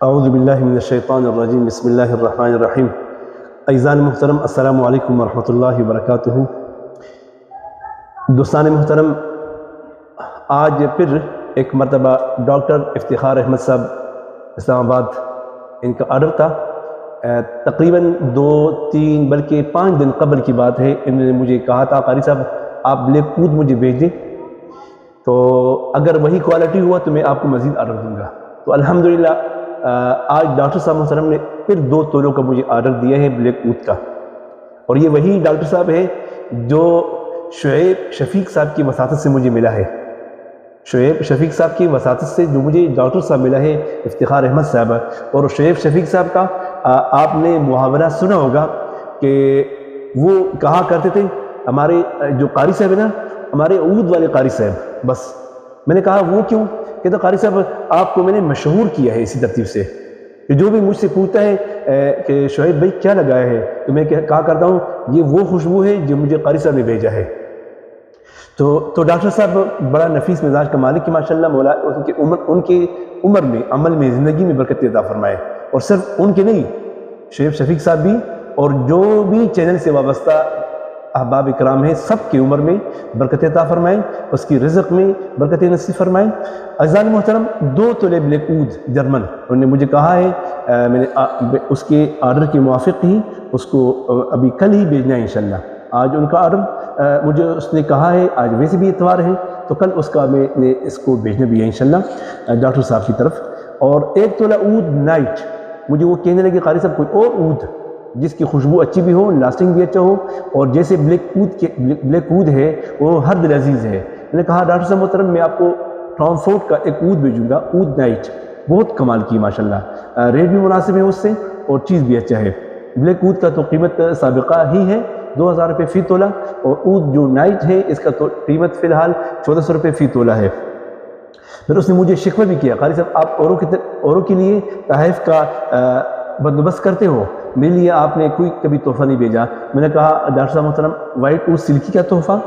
اعوذ باللہ من الشیطان الرجیم، بسم اللہ الرحمن الرحیم۔ عزیزان محترم، السلام علیکم ورحمۃ اللہ وبرکاتہ۔ دوستان محترم، آج پھر ایک مرتبہ ڈاکٹر افتخار احمد صاحب اسلام آباد، ان کا آرڈر تھا۔ تقریباً 2-3 بلکہ 5 دن قبل کی بات ہے، انہوں نے مجھے کہا تھا قاری صاحب آپ بلیک پود مجھے بھیج دیں، تو اگر وہی کوالٹی ہوا تو میں آپ کو مزید آرڈر دوں گا۔ تو الحمدللہ آج ڈاکٹر صاحب محترم نے پھر 2 تولوں کا مجھے آرڈر دیا ہے بلیک پود کا، اور یہ وہی ڈاکٹر صاحب ہے جو شعیب شفیق صاحب کی وساطت سے مجھے ملا ہے۔ شعیب شفیق صاحب کی وساطت سے جو مجھے ڈاکٹر صاحب ملا ہے افتخار احمد صاحب، اور شعیب شفیق صاحب کا آپ نے محاورہ سنا ہوگا کہ وہ کہا کرتے تھے ہمارے جو قاری صاحب ہیں نا، ہمارے عود والے قاری صاحب، بس میں نے کہا وہ کیوں؟ کہتے قاری صاحب آپ کو میں نے مشہور کیا ہے اسی ترتیب سے کہ جو بھی مجھ سے پوچھتا ہے کہ شعیب بھائی کیا لگایا ہے، تو میں کہا کرتا ہوں یہ وہ خوشبو ہے جو مجھے قاری صاحب نے بھیجا ہے۔ تو ڈاکٹر صاحب بڑا نفیس مزاج کا مالک ہے ماشاءاللہ، مولا ان کی عمر میں، عمل میں، زندگی میں برکت عطا فرمائے، اور صرف ان کے نہیں، شعیب شفیق صاحب بھی اور جو بھی چینل سے وابستہ احباب اکرام ہیں سب کی عمر میں برکت عطا فرمائے، اس کی رزق میں برکت نصیب فرمائے۔ عزیزان محترم، 2 تولے بلیک اود جرمن انہوں نے مجھے کہا ہے، میں نے اس کے آرڈر کے موافق ہی اس کو ابھی کل ہی بھیجنا ہے انشاءاللہ۔ آج ان کا آرڈر مجھے اس نے کہا ہے، آج ویسے بھی اتوار ہے تو کل اس کا میں نے اس کو بھیجنا بھی ہے انشاءاللہ ڈاکٹر صاحب کی طرف۔ اور 1 تولہ اود نائٹ، مجھے وہ کہنے لگے قاری صاحب کوئی اور اود جس کی خوشبو اچھی بھی ہو، لاسٹنگ بھی اچھا ہو، اور جیسے بلیک اود ہے وہ ہر دل عزیز ہے۔ میں نے کہا ڈاکٹر صاحب محترم میں آپ کو ٹام فورڈ کا ایک اود بھیجوں گا، اود نائٹ، بہت کمال کی ماشاءاللہ، ریٹ بھی مناسب ہے اس سے اور چیز بھی اچھا ہے۔ بلیک اود کا تو قیمت سابقہ ہی ہے 2000 روپے فی تولہ، اور اود جو نائٹ ہے اس کا تو قیمت فی الحال 1400 روپے فی تولہ ہے۔ پھر اس نے مجھے شکوہ بھی کیا، قاری صاحب آپ اوروں کے لیے تحائف کا بندوبست کرتے ہو، میرے لیے آپ نے کوئی کبھی تحفہ نہیں بھیجا۔ میں نے کہا ڈاکٹر صاحب محترم وائٹ اود سلکی کا تحفہ،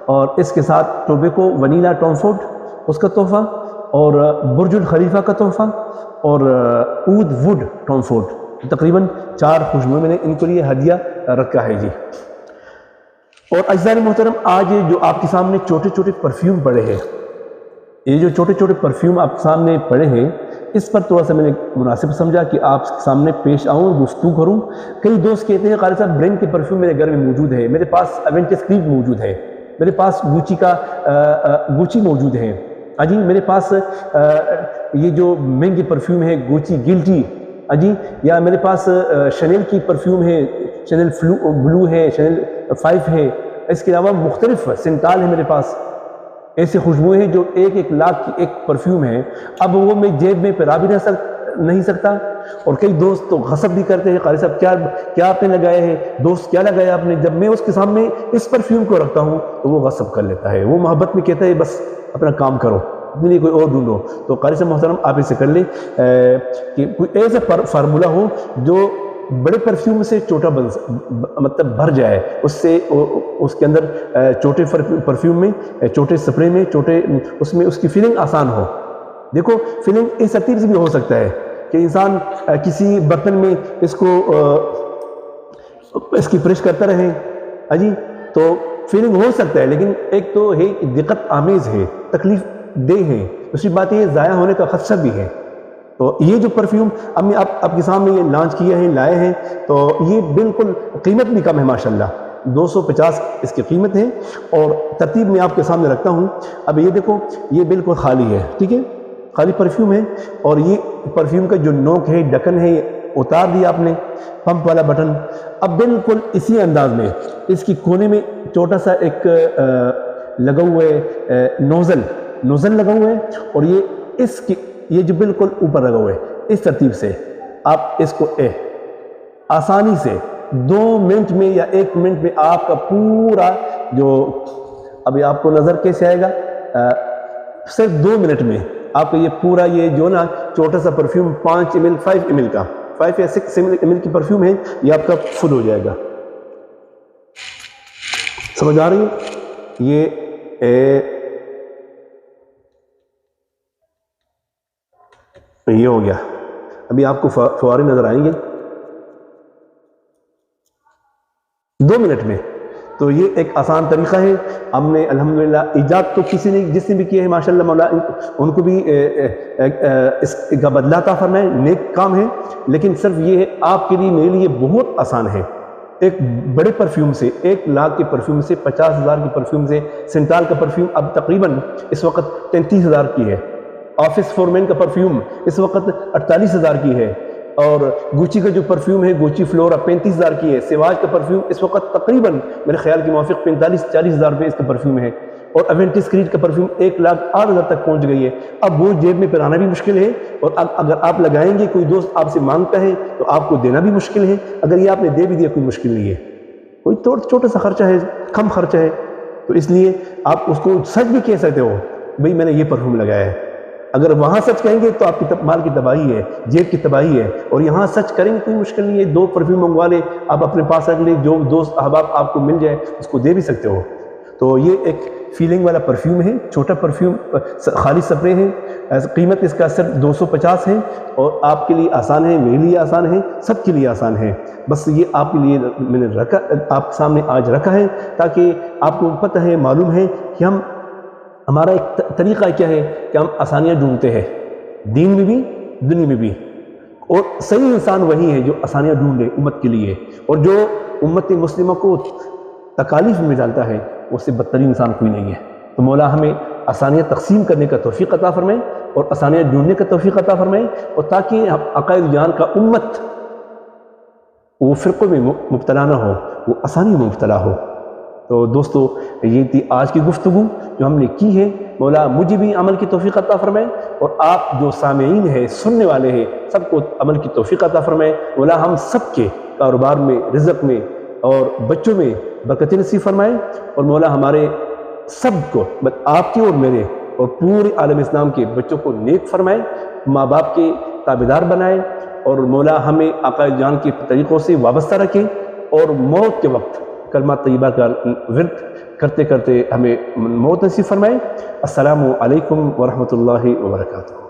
اور اس کے ساتھ ٹوبیکو ونیلا ٹام فورڈ اس کا تحفہ، اور برج الخلیفہ کا تحفہ، اور اود ووڈ ٹام فورڈ، تقریباً 4 خوشبوئیں میں نے ان کے لیے ہدیہ رکھا ہے جی۔ اور عزیزان محترم، آج جو آپ کے سامنے چھوٹے چھوٹے پرفیوم پڑے ہیں، یہ جو چھوٹے چھوٹے پرفیوم آپ کے سامنے پڑے ہیں، اس پر تھوڑا سا میں نے مناسب سمجھا کہ آپ کے سامنے پیش آؤں، گفتگو کروں۔ کئی دوست کہتے ہیں قاری صاحب برینڈ کے پرفیوم میرے گھر میں موجود ہے، میرے پاس ایونٹس کریب موجود ہے، میرے پاس گوچی موجود ہے، جی میرے پاس یہ جو مہنگے پرفیوم ہے گوچی گلٹی، جی، یا میرے پاس شنیل کی پرفیوم ہے، شنیل بلو ہے، شنیل 5 ہے، اس کے علاوہ مختلف سنتال ہے میرے پاس، ایسے خوشبوئیں ہیں جو 1 لاکھ کی ایک پرفیوم ہے۔ اب وہ میں جیب میں پہنا بھی نہیں سکتا، اور کئی دوست تو غصب بھی کرتے ہیں قاری صاحب کیا آپ نے لگایا ہے، دوست کیا لگایا آپ نے۔ جب میں اس کے سامنے اس پرفیوم کو رکھتا ہوں تو وہ غصب کر لیتا ہے، وہ محبت میں کہتا ہے بس اپنا کام کرو، اپنے لیے کوئی اور ڈھونڈو۔ تو قاری صاحب محترم آپ اسے کر لیں کہ کوئی ایسا فارمولہ ہو جو بڑے پرفیوم سے چھوٹا مطلب بھر جائے، اس کے اندر چھوٹے پرفیوم میں، چھوٹے سپرے میں، اس میں اس کی فیلنگ آسان ہو۔ دیکھو فیلنگ اس ترتیب سے بھی ہو سکتا ہے کہ انسان کسی برتن میں اس کی پریش کرتا رہے، جی، تو فیلنگ ہو سکتا ہے، لیکن ایک تو ہے دقت آمیز ہے، تکلیف دہ ہے، دوسری بات یہ ضائع ہونے کا خدشہ بھی ہے۔ تو یہ جو پرفیوم اب میں آپ کے سامنے یہ لانچ کیے ہیں، لائے ہیں، تو یہ بالکل قیمت بھی کم ہے ماشاءاللہ، 250 اس کی قیمت ہے، اور ترتیب میں آپ کے سامنے رکھتا ہوں۔ اب یہ دیکھو یہ بالکل خالی ہے، ٹھیک ہے، خالی پرفیوم ہے، اور یہ پرفیوم کا جو نوک ہے، ڈھکن ہے، اتار دیا آپ نے، پمپ والا بٹن۔ اب بالکل اسی انداز میں اس کی کونے میں چھوٹا سا ایک لگا ہوا ہے نوزل لگا ہوا ہے، اور یہ جو بالکل اوپر لگا ہوا ہے، اس ترتیب سے آپ اس کو آسانی سے 2 منٹ میں یا 1 منٹ میں آپ کا پورا جو، ابھی آپ کو نظر کیسے آئے گا، صرف 2 منٹ میں آپ کا یہ پورا یہ جو نا چھوٹا سا پرفیوم 5 ml 5 ml کا 5 یا 6 ml کی پرفیوم ہے، یہ آپ کا فل ہو جائے گا۔ سمجھ آ رہی ہے؟ یہ ہو گیا۔ ابھی آپ کو فوارے نظر آئیں گے 2 منٹ میں. تو یہ ایک آسان طریقہ ہے. ہم نے الحمدللہ ایجاد تو کسی نے جس نے بھی کیا ہے ماشاءاللہ مولا ان کو بھی اس کا بدلہ عطا فرمائے، نیک کام ہے. لیکن صرف یہ ہے آپ کے لیے میرے لیے بہت آسان ہے. ایک بڑے پرفیوم سے 1 لاکھ کے پرفیوم سے 50,000 کے پرفیوم سے سنتال کا پرفیوم اب تقریباً اس وقت 33,000 کی ہے. آفس فورمین کا پرفیوم اس وقت 48,000 کی ہے. اور گوچی کا جو پرفیوم ہے گوچی فلورا 35,000 کی ہے. سواج کا پرفیوم اس وقت تقریباً میرے خیال کے موافق 45-40,000 روپے اس کا پرفیوم ہے. اور ایونٹس کریٹ کا پرفیوم 1,08,000 تک پہنچ گئی ہے. اب وہ جیب میں پہنانا بھی مشکل ہے، اور اگر آپ لگائیں گے کوئی دوست آپ سے مانگتا ہے تو آپ کو دینا بھی مشکل ہے. اگر یہ آپ نے دے بھی دیا کوئی مشکل نہیں ہے، کوئی چھوٹا سا خرچہ ہے، کم خرچہ ہے. تو اس لیے آپ اس کو سچ بھی کہہ سکتے ہو بھئی میں نے یہ پرفیوم لگایا ہے. اگر وہاں سچ کہیں گے تو آپ کی مال کی تباہی ہے، جیب کی تباہی ہے. اور یہاں سچ کریں گے کوئی مشکل نہیں ہے. 2 پرفیوم منگوا لیں، آپ اپنے پاس رکھ لیں، جو دوست احباب آپ کو مل جائے اس کو دے بھی سکتے ہو. تو یہ ایک فیلنگ والا پرفیوم ہے، چھوٹا پرفیوم خالی سپرے ہے. قیمت اس کا صرف 250 ہے، اور آپ کے لیے آسان ہے، میرے لیے آسان ہے، سب کے لیے آسان ہے. بس یہ آپ کے لیے میں نے رکھا، آپ سامنے آج رکھا ہے تاکہ آپ کو پتہ ہے، معلوم ہے کہ ہمارا ایک طریقہ کیا ہے کہ ہم آسانیاں ڈھونڈتے ہیں، دین میں بھی دنیا میں بھی. اور صحیح انسان وہی ہے جو آسانیاں ڈھونڈے امت کے لیے، اور جو امت مسلمہ کو تکالیف میں ڈالتا ہے اس سے بدترین انسان کوئی نہیں ہے. تو مولا ہمیں آسانیاں تقسیم کرنے کا توفیق عطا فرمائے، اور آسانیاں ڈھونڈنے کا توفیق عطا فرمائے، اور تاکہ عقائد جان کا امت وہ فرقوں میں مبتلا نہ ہو، وہ آسانی میں مبتلا ہو. تو دوستو یہ تھی آج کی گفتگو جو ہم نے کی ہے. مولا مجھے بھی عمل کی توفیق عطا فرمائے، اور آپ جو سامعین ہیں، سننے والے ہیں، سب کو عمل کی توفیق عطا فرمائے. مولا ہم سب کے کاروبار میں، رزق میں اور بچوں میں برکت نصیب فرمائے. اور مولا ہمارے سب کو، آپ کے اور میرے اور پورے عالم اسلام کے بچوں کو نیک فرمائے، ماں باپ کے تابعدار بنائے، اور مولا ہمیں عقائد جان کے طریقوں سے وابستہ رکھے، اور موت کے وقت کلمہ طیبہ کا ورد کرتے کرتے ہمیں موت نصیب فرمائے. السلام علیکم ورحمۃ اللہ وبرکاتہ.